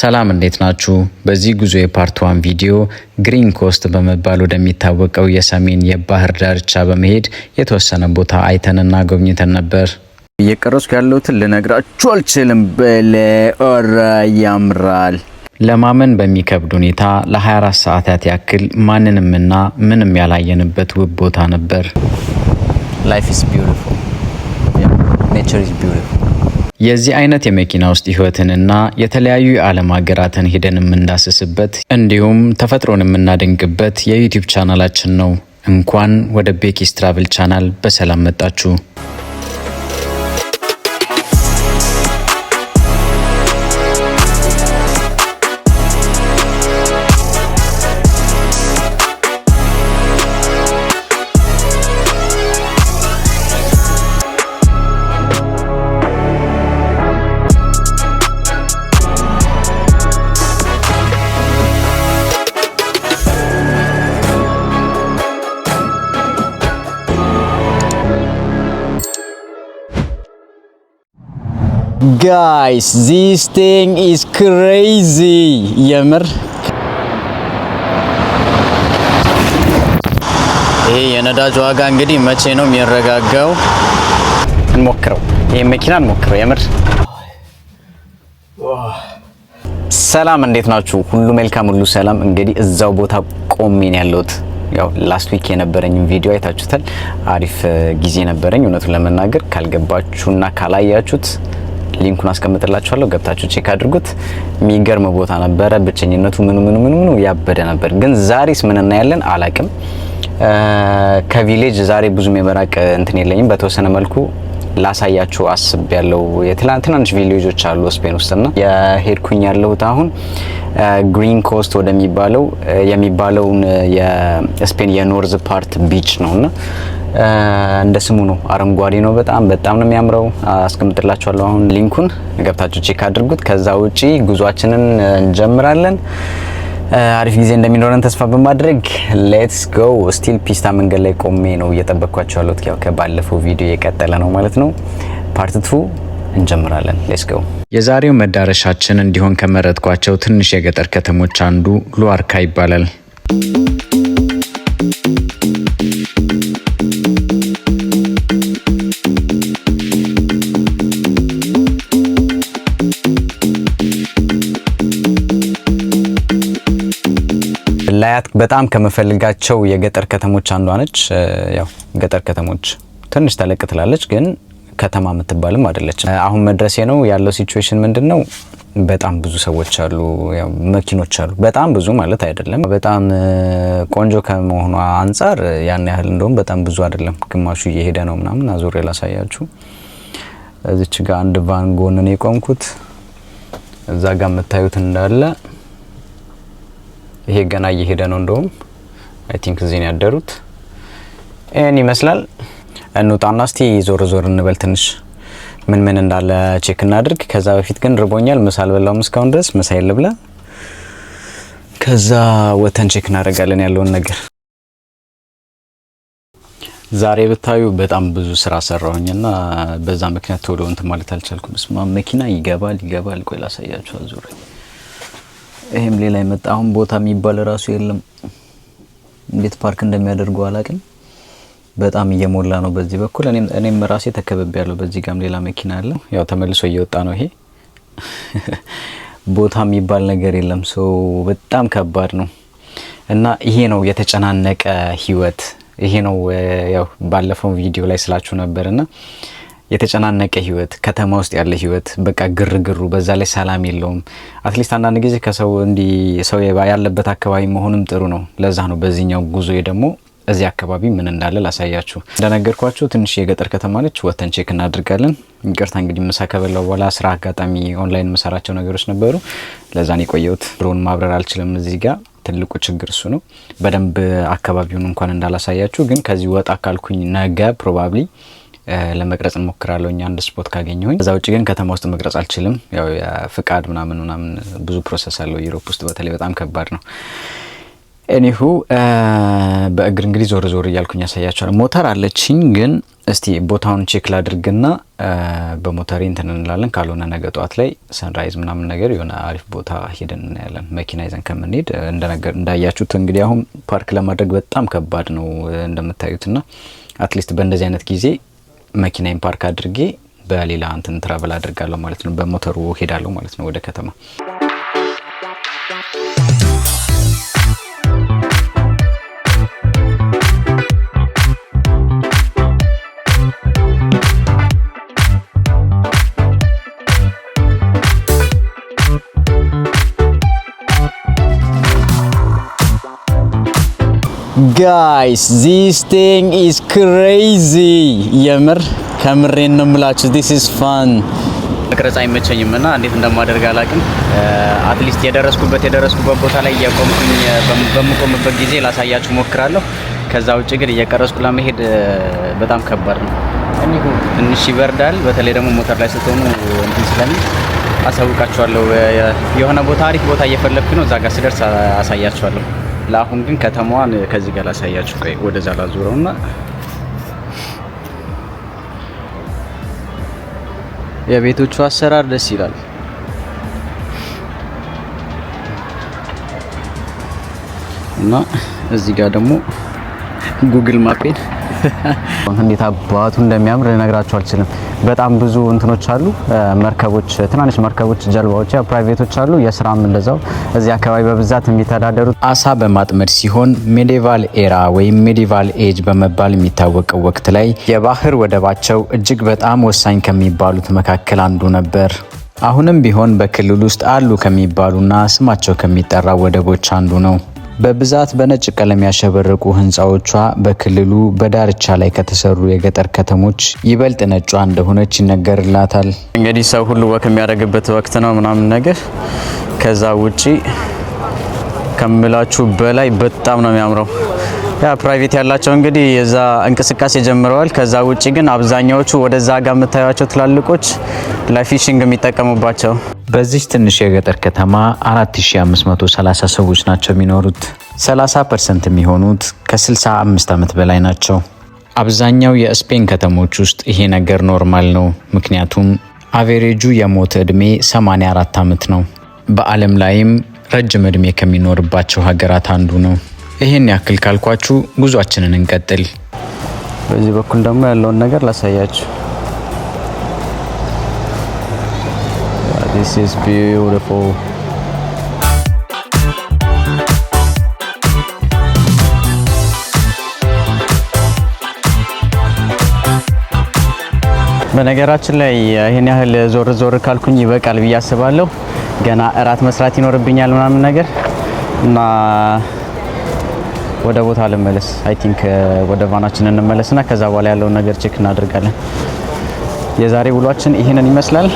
ሰላም እንዴት ናችሁ? በዚህ ጉዞ የፓርት 1 ቪዲዮ ግሪን ኮስት በመባል ወደሚታወቀው የሰሜን የባህር ዳርቻ በመሄድ የተወሰነ ቦታ አይተንና ጎብኝተን ነበር። እየቀረስኩ ያለሁትን ልነግራችሁ አልችልም። በለኦራ ያምራል። ለማመን በሚከብድ ሁኔታ ለ24 ሰዓታት ያክል ማንንምና ምንም ያላየንበት ውብ ቦታ ነበር። Life is beautiful. Yeah, nature is beautiful. የዚህ አይነት የመኪና ውስጥ ህይወትንና የተለያዩ የዓለም ሀገራትን ሄደን የምንዳስስበት እንዲሁም ተፈጥሮን የምናደንቅበት የዩቲዩብ ቻናላችን ነው። እንኳን ወደ ቤኪስ ትራቭል ቻናል በሰላም መጣችሁ። Guys, this thing is crazy. የምር ይሄ የነዳጅ ዋጋ እንግዲህ መቼ ነው የሚረጋጋው? እንሞክረው። ይሄ መኪና እንሞክረው። የምር ሰላም እንዴት ናችሁ? ሁሉ መልካም፣ ሁሉ ሰላም። እንግዲህ እዛው ቦታ ቆሜ ነው ያለሁት። ያው ላስት ዊክ የነበረኝ ቪዲዮ አይታችሁታል። አሪፍ ጊዜ ነበረኝ። እውነቱን ለመናገር ካልገባችሁና ካላያችሁት ሊንኩን አስቀምጥላችኋለሁ፣ ገብታችሁ ቼክ አድርጉት። የሚገርም ቦታ ነበረ። ብቸኝነቱ ምኑ ያበደ ነበር። ግን ዛሬስ ምን እናያለን አላቅም። ከቪሌጅ ዛሬ ብዙም የመራቅ እንትን የለኝም። በተወሰነ መልኩ ላሳያችሁ አስብ ያለው ትናንሽ ቪሌጆች አሉ ስፔን ውስጥና የሄድኩኝ ያለሁት አሁን ግሪን ኮስት ወደሚባለው የሚባለውን የስፔን የኖርዝ ፓርት ቢች ነውና እንደ ስሙ ነው። አረንጓዴ ነው። በጣም ነው የሚያምረው። አስቀምጥላችኋለሁ አሁን ሊንኩን፣ ገብታችሁ ቼክ አድርጉት። ከዛ ውጪ ጉዟችንን እንጀምራለን። አሪፍ ጊዜ እንደሚኖረን ተስፋ በማድረግ ሌትስ ጎ። ስቲል ፒስታ መንገድ ላይ ቆሜ ነው እየጠበቅኳችሁ ያለሁት። ያው ከባለፈው ቪዲዮ የቀጠለ ነው ማለት ነው። ፓርት 2 እንጀምራለን። ሌትስ ጎ። የዛሬው መዳረሻችን እንዲሆን ከመረጥኳቸው ትንሽ የገጠር ከተሞች አንዱ ሉአርካ ይባላል። ላያት በጣም ከመፈልጋቸው የገጠር ከተሞች አንዷ ነች። ያው ገጠር ከተሞች ትንሽ ተለቅ ትላለች፣ ግን ከተማ የምትባልም አይደለች። አሁን መድረሴ ነው ያለው። ሲቹዌሽን ምንድነው? በጣም ብዙ ሰዎች አሉ፣ ያው መኪኖች አሉ። በጣም ብዙ ማለት አይደለም። በጣም ቆንጆ ከመሆኗ አንፃር ያን ያህል እንደውም በጣም ብዙ አይደለም። ግማሹ እየሄደ ነው ምናምን። አዙሬ ላሳያችሁ። እዚች ጋር አንድ ቫን ጎን ነው የቆምኩት። እዛ ጋር የምታዩት እንዳለ ይሄ ገና እየሄደ ነው። እንደውም አይ ቲንክ እዚህ ነው ያደሩት። እኔ ይመስላል። እንውጣና እስቲ ዞር እንበል፣ ትንሽ ምን እንዳለ ቼክ እናድርግ። ከዛ በፊት ግን ርቦኛል። ምሳ አልበላሁም እስካሁን ድረስ። ምሳ ይልብላ፣ ከዛ ወተን ቼክ እናደርጋለን ያለውን ነገር። ዛሬ ብታዩ በጣም ብዙ ስራ ሰራሁኝና በዛ ምክንያት ቶሎ እንትን ማለት አልቻልኩም። ስማ መኪና ይገባል። ቆይ ላሳያችሁ። አዙሬ ይሄም ሌላ ይመጣ። አሁን ቦታ የሚባል ራሱ የለም። እንዴት ፓርክ እንደሚያደርጉ አላቅም። በጣም እየሞላ ነው በዚህ በኩል። እኔም ራሴ ተከበብ ያለው። በዚህ ጋርም ሌላ መኪና አለ። ያው ተመልሶ እየወጣ ነው። ይሄ ቦታ የሚባል ነገር የለም። ሶ በጣም ከባድ ነው እና ይሄ ነው የተጨናነቀ ህይወት። ይሄ ነው ያው ባለፈው ቪዲዮ ላይ ስላችሁ ነበርና የተጨናነቀ ህይወት፣ ከተማ ውስጥ ያለ ህይወት፣ በቃ ግርግሩ፣ በዛ ላይ ሰላም የለውም። አትሊስት አንዳንድ ጊዜ ከሰው ሰው ያለበት አካባቢ መሆንም ጥሩ ነው። ለዛ ነው በዚህኛው ጉዞ ደግሞ እዚህ አካባቢ ምን እንዳለ ላሳያችሁ። እንደነገርኳችሁ ትንሽ የገጠር ከተማ ነች። ወተን ቼክ እናደርጋለን። ይቅርታ እንግዲህ ምሳ ከበላው በኋላ ስራ አጋጣሚ ኦንላይን መሰራቸው ነገሮች ነበሩ። ለዛ ነው የቆየሁት። ድሮን ማብረር አልችልም። እዚህ ጋር ትልቁ ችግር እሱ ነው። በደንብ አካባቢውን እንኳን እንዳላሳያችሁ፣ ግን ከዚህ ወጣ ካልኩኝ ነገ ፕሮባብሊ ለመቅረጽ እንሞክራለሁ አንድ ስፖት ካገኘሁኝ። ከዛ ውጪ ግን ከተማ ውስጥ መቅረጽ አልችልም። ያው ፍቃድ ምናምን ብዙ ፕሮሰስ አለው። ዩሮፕ ውስጥ በተለይ በጣም ከባድ ነው። ኤኒሁ በእግር እንግዲህ ዞር እያልኩኝ ያሳያችኋለሁ። ሞተር አለችኝ፣ ግን እስቲ ቦታውን ቼክ ላድርግና በሞተሪ እንትን እንላለን። ካልሆነ ነገ ጧት ላይ ሰንራይዝ ምናምን ነገር የሆነ አሪፍ ቦታ ሄደን እናያለን። መኪና ይዘን ከምንሄድ እንዳያችሁት እንግዲህ አሁን ፓርክ ለማድረግ በጣም ከባድ ነው እንደምታዩትና አትሊስት በእንደዚህ አይነት ጊዜ መኪናዬን ፓርክ አድርጌ በሌላ እንትን ትራቨል አድርጋለሁ ማለት ነው። በሞተሩ ሄዳለሁ ማለት ነው ወደ ከተማ። Guys, this thing is crazy. የምር ከምሬን ነው የምላችሁ። this is fun. መቅረጽ አይመቸኝም እና እንዴት እንደማደርግ አላውቅም። አትሊስት የደረስኩበት ቦታ ላይ እየቆምኩኝ በምቆምበት ጊዜ ላሳያችሁ ሞክራለሁ። ከዛ ውጭ ግን እየቀረጽኩ ለመሄድ በጣም ከባድ ነው። እንዲሁ ትንሽ ይበርዳል። በተለይ ደግሞ ሞተር ላይ ስትሆኑ እንትን ስለሚል አሳውቃችኋለሁ። የሆነ ቦታ አሪፍ ቦታ እየፈለግኩ ነው። እዛ ጋር ስደርስ አሳያችኋለሁ። ለአሁን ግን ከተማዋን ከዚህ ጋር ላሳያችሁ። ቆይ ወደዛ ላዙረውና የቤቶቹ አሰራር ደስ ይላል እና እዚህ ጋር ደግሞ ጉግል ማፔን እንዴት አባቱ እንደሚያምር ልነግራችሁ አልችልም። በጣም ብዙ እንትኖች አሉ፣ መርከቦች፣ ትናንሽ መርከቦች፣ ጀልባዎች፣ ያ ፕራይቬቶች አሉ። የስራም እንደዛው እዚህ አካባቢ በብዛት የሚተዳደሩት አሳ በማጥመድ ሲሆን ሜዲቫል ኤራ ወይም ሜዲቫል ኤጅ በመባል የሚታወቀው ወቅት ላይ የባህር ወደባቸው እጅግ በጣም ወሳኝ ከሚባሉት መካከል አንዱ ነበር። አሁንም ቢሆን በክልል ውስጥ አሉ ከሚባሉና ስማቸው ከሚጠራ ወደቦች አንዱ ነው። በብዛት በነጭ ቀለም ያሸበረቁ ህንፃዎቿ በክልሉ በዳርቻ ላይ ከተሰሩ የገጠር ከተሞች ይበልጥ ነጯ እንደሆነች ይነገርላታል። እንግዲህ ሰው ሁሉ ወክ የሚያደርግበት ወቅት ነው ምናምን ነገር። ከዛ ውጪ ከምላችሁ በላይ በጣም ነው የሚያምረው። ያ ፕራይቬት ያላቸው እንግዲህ የዛ እንቅስቃሴ ጀምረዋል። ከዛ ውጪ ግን አብዛኛዎቹ ወደዛ ጋር የምታዩቸው ትላልቆች ለፊሽንግ የሚጠቀሙባቸው። በዚህ ትንሽ የገጠር ከተማ 4530 ሰዎች ናቸው የሚኖሩት። 30% የሚሆኑት ከ65 ዓመት በላይ ናቸው። አብዛኛው የስፔን ከተሞች ውስጥ ይሄ ነገር ኖርማል ነው። ምክንያቱም አቬሬጁ የሞት እድሜ 84 ዓመት ነው። በዓለም ላይም ረጅም እድሜ ከሚኖርባቸው ሀገራት አንዱ ነው። ይሄን ያክል ካልኳችሁ ጉዟችንን እንቀጥል። በዚህ በኩል ደግሞ ያለውን ነገር ላሳያችሁ። This is beautiful. በነገራችን ላይ ይሄን ያህል ዞር ካልኩኝ ይበቃል ብዬ አስባለሁ። ገና እራት መስራት ይኖርብኛል ምናምን ነገር እና ወደ ቦታ ልመለስ። አይ ቲንክ ወደ ቫናችን እንመለስና ከዛ በኋላ ያለውን ነገር ቼክ እናደርጋለን። የዛሬ ውሏችን ይሄንን ይመስላል።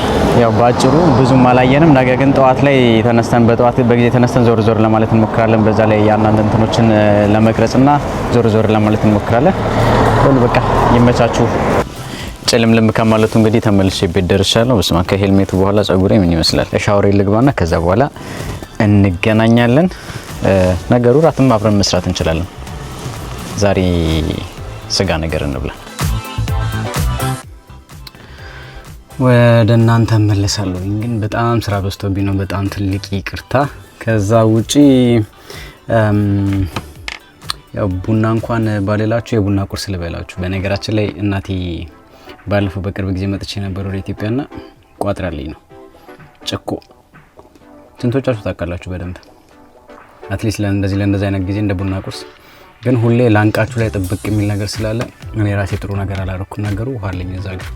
ያው ባጭሩ ብዙም አላየንም። ነገ ግን ጠዋት ላይ ተነስተን በጊዜ ተነስተን ዞር ለማለት እንሞክራለን። በዛ ላይ ያናንተ እንትኖችን ለመቅረጽና ዞር ለማለት እንሞክራለን። ሁሉ በቃ ይመቻችሁ። ጨልምልም ከማለቱ እንግዲህ ተመልሼ ቤት ደርሻለሁ። በስማ ከሄልሜቱ በኋላ ጸጉሬ ምን ይመስላል? ሻወር ልግባና ከዛ በኋላ እንገናኛለን። ነገሩ ራትም አብረን መስራት እንችላለን። ዛሬ ስጋ ነገር እንብላ። ወደ እናንተ መለሳለሁ። ግን በጣም ስራ በዝቶብኝ ነው። በጣም ትልቅ ይቅርታ። ከዛ ውጪ ያው ቡና እንኳን ባለላችሁ የቡና ቁርስ ልበላችሁ። በነገራችን ላይ እናቴ ባለፈው በቅርብ ጊዜ መጥቼ ነበር ወደ ኢትዮጵያና ቋጥራልኝ ነው ጭኮ። ስንቶቻችሁ ታውቃላችሁ? በደንብ አትሊስት ለእንደዚህ አይነት ጊዜ እንደ ቡና ቁርስ። ግን ሁሌ ላንቃችሁ ላይ ጥብቅ የሚል ነገር ስላለ እኔ ራሴ ጥሩ ነገር አላረኩም። ነገሩ ውሃ አለኝ እዛ ጋር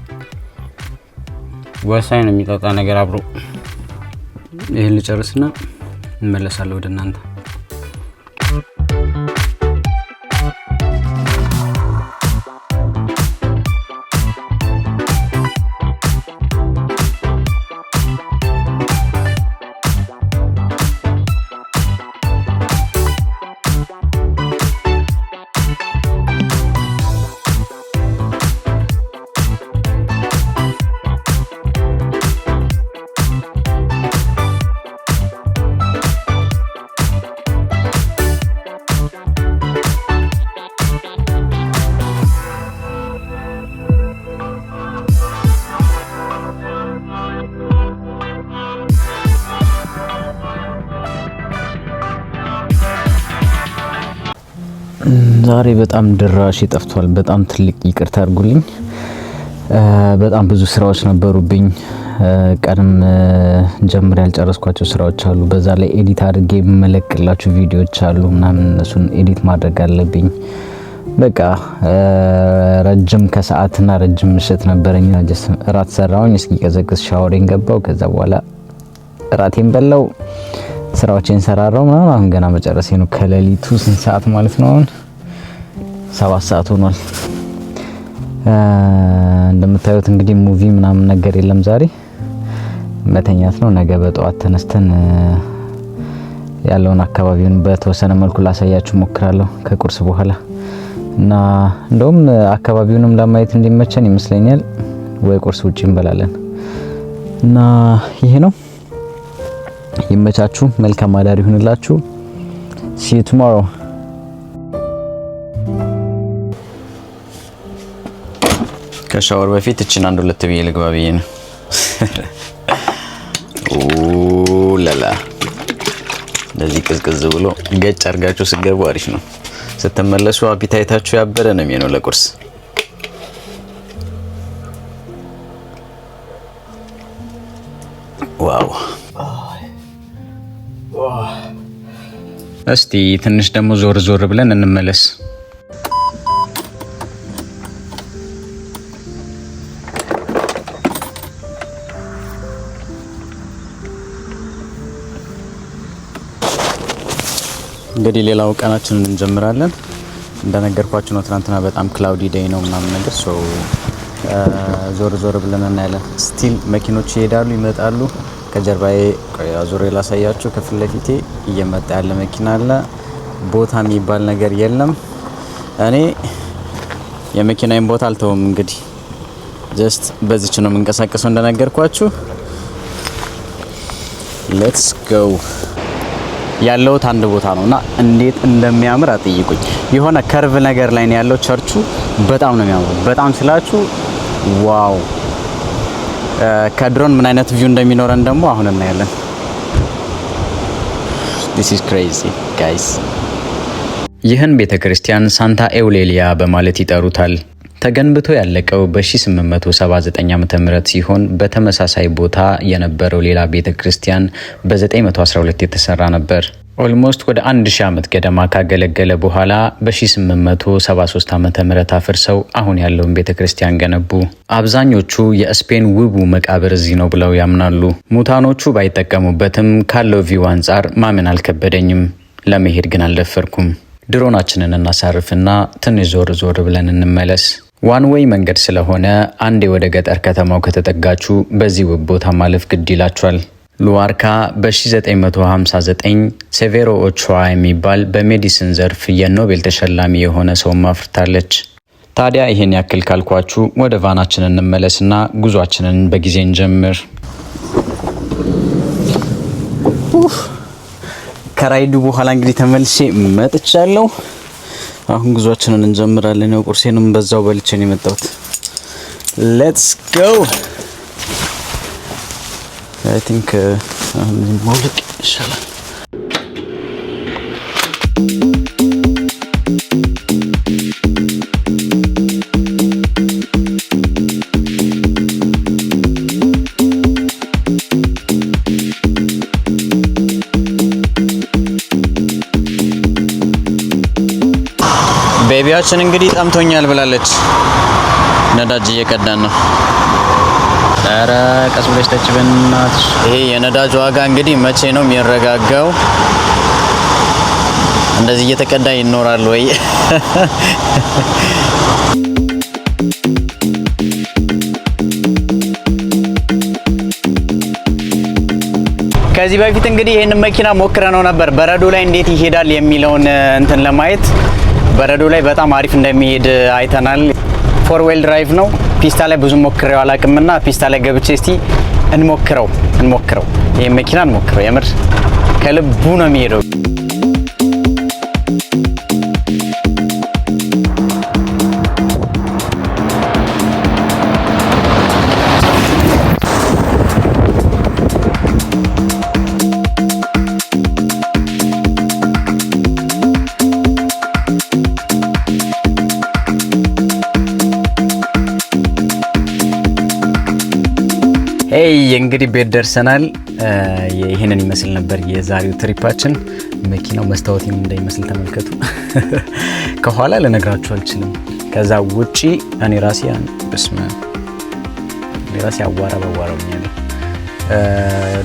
ወሳኝ ነው የሚጠጣ ነገር አብሮ። ይሄን ልጨርስና እንመለሳለሁ ወደ እናንተ። ዛሬ በጣም ድራሽ ይጠፍቷል። በጣም ትልቅ ይቅርታ አድርጉልኝ። በጣም ብዙ ስራዎች ነበሩብኝ። ቀንም ጀምሬ ያልጨረስኳቸው ስራዎች አሉ። በዛ ላይ ኤዲት አድርጌ የምለቅላችሁ ቪዲዮዎች አሉ ምናምን እሱን ኤዲት ማድረግ አለብኝ። በቃ ረጅም ከሰዓትና ረጅም ምሽት ነበረኝ። እራት ሰራሁኝ እስኪቀዘቅዝ ሻወሬን ገባው። ከዛ በኋላ እራቴን በላው፣ ስራዎቼን ሰራራው ምናምን። አሁን ገና መጨረሴ ነው። ከሌሊቱ ስንት ሰዓት ማለት ነው? አሁን 7 ሰዓት ሆኗል። እንደምታዩት እንግዲህ ሙቪ ምናምን ነገር የለም ዛሬ መተኛት ነው። ነገ በጠዋት ተነስተን ያለውን አካባቢውን በተወሰነ መልኩ ላሳያችሁ ሞክራለሁ ከቁርስ በኋላ እና እንደውም አካባቢውንም ለማየት እንዲመቸን ይመስለኛል ወይ ቁርስ ውጪ እንበላለን እና ይሄ ነው። ይመቻችሁ። መልካም አዳር ይሁንላችሁ። see you tomorrow። ከሻወር በፊት እቺን አንድ ሁለት ብዬ ልግባ ብዬ ነው። ላላ እንደዚህ ቅዝቅዝ ብሎ ገጭ አርጋችሁ ስገቡ አሪፍ ነው። ስትመለሱ አፒታይታችሁ ያበረ ነው የሚሆነው ለቁርስ። ዋው! እስቲ ትንሽ ደግሞ ዞር ዞር ብለን እንመለስ። እንግዲህ ሌላው ቀናችንን እንጀምራለን። እንደነገርኳችሁ ነው ትናንትና በጣም ክላውዲ ዴይ ነው ምናምን ነገር ዞር ዞር ብለን እናያለን። ስቲል መኪኖች ይሄዳሉ ይመጣሉ። ከጀርባዬ ዞር ላሳያችሁ። ከፊት ለፊቴ እየመጣ ያለ መኪና አለ። ቦታ የሚባል ነገር የለም። እኔ የመኪናዬን ቦታ አልተውም። እንግዲህ ጀስት በዚች ነው የምንቀሳቀሰው እንደነገርኳችሁ። ሌትስ ጎ። ያለውት አንድ ቦታ ነውና እንዴት እንደሚያምር አጥይቁኝ። የሆነ ከርቭ ነገር ላይ ነው ያለው ቸርቹ። በጣም ነው የሚያምረው። በጣም ስላችሁ ዋው! ከድሮን ምን አይነት ቪው እንደሚኖረን ደግሞ አሁን እናያለን። this is crazy guys። ይህን ቤተክርስቲያን ሳንታ ኤውሌሊያ በማለት ይጠሩታል። ተገንብቶ ያለቀው በ1879 ዓመተ ምህረት ሲሆን በተመሳሳይ ቦታ የነበረው ሌላ ቤተክርስቲያን በ912 የተሰራ ነበር። ኦልሞስት ወደ 1000 ዓመት ገደማ ካገለገለ በኋላ በ1873 ዓመተ ምህረት አፍርሰው አሁን ያለውን ቤተክርስቲያን ገነቡ። አብዛኞቹ የስፔን ውቡ መቃብር እዚህ ነው ብለው ያምናሉ። ሙታኖቹ ባይጠቀሙበትም ካለው ቪው አንጻር ማመን አልከበደኝም። ለመሄድ ግን አልደፈርኩም። ድሮናችንን እናሳርፍና ትንሽ ዞር ዞር ብለን እንመለስ። ዋን ዌይ መንገድ ስለሆነ አንዴ ወደ ገጠር ከተማው ከተጠጋችሁ በዚህ ውብ ቦታ ማለፍ ግድ ይላችኋል። ሉዋርካ በ1959 ሴቬሮ ኦቾዋ የሚባል በሜዲሲን ዘርፍ የኖቤል ተሸላሚ የሆነ ሰው አፍርታለች። ታዲያ ይሄን ያክል ካልኳችሁ ወደ ቫናችን እንመለስና ጉዟችንን በጊዜ እንጀምር። ከራይዱ በኋላ እንግዲህ ተመልሼ መጥቻለሁ። አሁን ጉዟችንን እንጀምራለን። ነው ቁርሴንም በዛው በልቼ ነው የመጣሁት። ሌትስ ጎ። አይ ቲንክ ሞልቅ ይሻላል። ቤቢያችን እንግዲህ ጠምቶኛል ብላለች። ነዳጅ እየቀዳን ነው። ኧረ ቀስ ብለሽ ተጭ በእናትሽ። ይሄ የነዳጅ ዋጋ እንግዲህ መቼ ነው የሚረጋጋው? እንደዚህ እየተቀዳ ይኖራል ወይ? ከዚህ በፊት እንግዲህ ይሄንን መኪና ሞክረነው ነበር በረዶ ላይ እንዴት ይሄዳል የሚለውን እንትን ለማየት። በረዶ ላይ በጣም አሪፍ እንደሚሄድ አይተናል። ፎር ዌል ድራይቭ ነው። ፒስታ ላይ ብዙ ሞክሬው አላቅምና ፒስታ ላይ ገብቼ እስቲ እንሞክረው። ይሄ መኪና እንሞክረው። የምር ከልቡ ነው የሚሄደው። እንግዲህ ቤት ደርሰናል። ይሄንን ይመስል ነበር የዛሬው ትሪፓችን። መኪናው መስታወቴን እንዳይመስል ተመልከቱ። ከኋላ ልነግራችሁ አልችልም። ከዛ ውጪ እኔ ራሴ አዋራ ነው።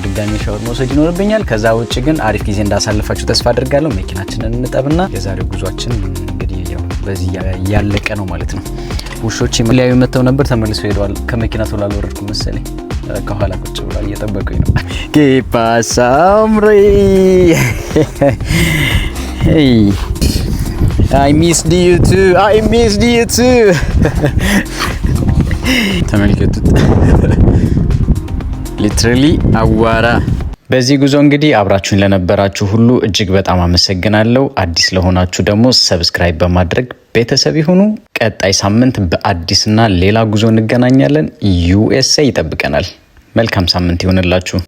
ድጋሚ ሻወር መውሰድ ይኖርብኛል። ከዛ ውጪ ግን አሪፍ ጊዜ እንዳሳልፋችሁ ተስፋ አድርጋለሁ። መኪናችንን እንጠብና የዛሬው ጉዟችን እንግዲህ ያው በዚህ ያለቀ ነው ማለት ነው። ውሾች ሊያዩ መተው ነበር፣ ተመልሰው ሄደዋል። ከመኪና ቶሎ አልወረድኩም መሰለኝ። ከኋላ ቁጭ ብሏል እየጠበቁኝ ነው። ኬፓሳምሪ I missed you too ተመልከቱት። ሊትራሊ አዋራ። በዚህ ጉዞ እንግዲህ አብራችሁን ለነበራችሁ ሁሉ እጅግ በጣም አመሰግናለሁ። አዲስ ለሆናችሁ ደግሞ ሰብስክራይብ በማድረግ ቤተሰብ ይሁኑ። ቀጣይ ሳምንት በአዲስና ሌላ ጉዞ እንገናኛለን። ዩኤስኤ ይጠብቀናል። መልካም ሳምንት ይሁንላችሁ።